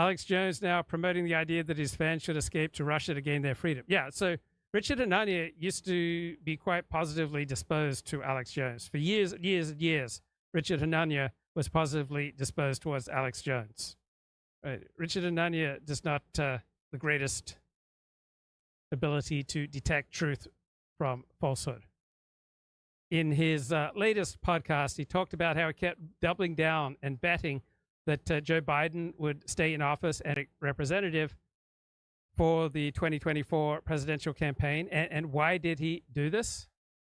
Alex Jones now promoting the idea that his fans should escape to Russia to gain their freedom. Yeah, so Richard Hanania used to be quite positively disposed to Alex Jones. For years and years and years, Richard Hanania was positively disposed towards Alex Jones. Right. Richard Hanania does not the greatest ability to detect truth from falsehood. In his latest podcast, he talked about how he kept doubling down and betting that Joe Biden would stay in office and a representative for the 2024 presidential campaign. And why did he do this?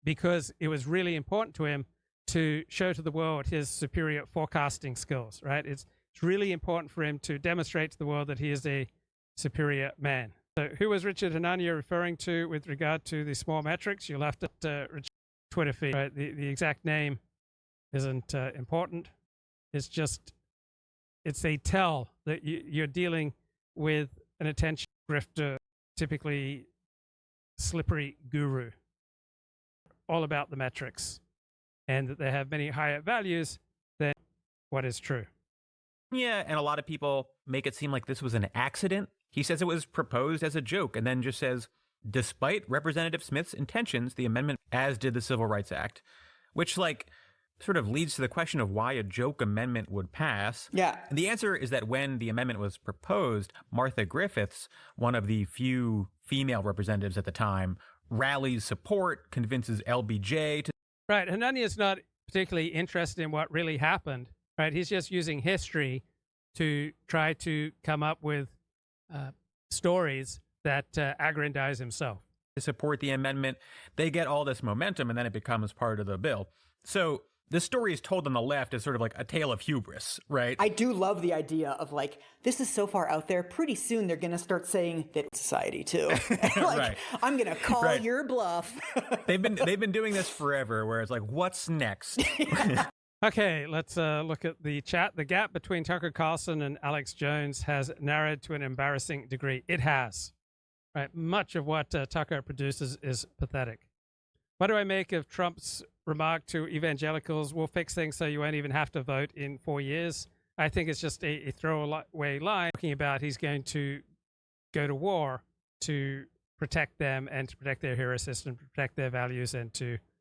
Because it was really important to him to show to the world his superior forecasting skills, right? It's really important for him to demonstrate to the world that he is a superior man. So who was Richard Hanania referring to with regard to the small metrics? You'll have to Richard's Twitter feed, right? The exact name isn't important. It's just, it's a tell that you're dealing with an attention grifter, typically slippery guru, all about the metrics, and that they have many higher values than what is true. Yeah, and a lot of people make it seem like this was an accident. He says it was proposed as a joke, and then just says, despite Representative Smith's intentions, the amendment, as did the Civil Rights Act, which sort of leads to the question of why a joke amendment would pass. Yeah. And the answer is that when the amendment was proposed, Martha Griffiths, one of the few female representatives at the time, rallies support, convinces LBJ to... Right. Hanania is not particularly interested in what really happened, right? He's just using history to try to come up with stories that aggrandize himself. To support the amendment, they get all this momentum, and then it becomes part of the bill. So the story is told on the left as sort of like a tale of hubris, right? I do love the idea of this is so far out there. Pretty soon they're going to start saying that society too. Right. I'm going to call your bluff. They've been doing this forever, where it's like, what's next? Okay, let's look at the chat. The gap between Tucker Carlson and Alex Jones has narrowed to an embarrassing degree. It has. Right. Much of what Tucker produces is pathetic. What do I make of Trump's remark to evangelicals? We'll fix things so you won't even have to vote in 4 years. I think it's just a throwaway line, talking about he's going to go to war to protect them and to protect their hero system, to protect their values, and to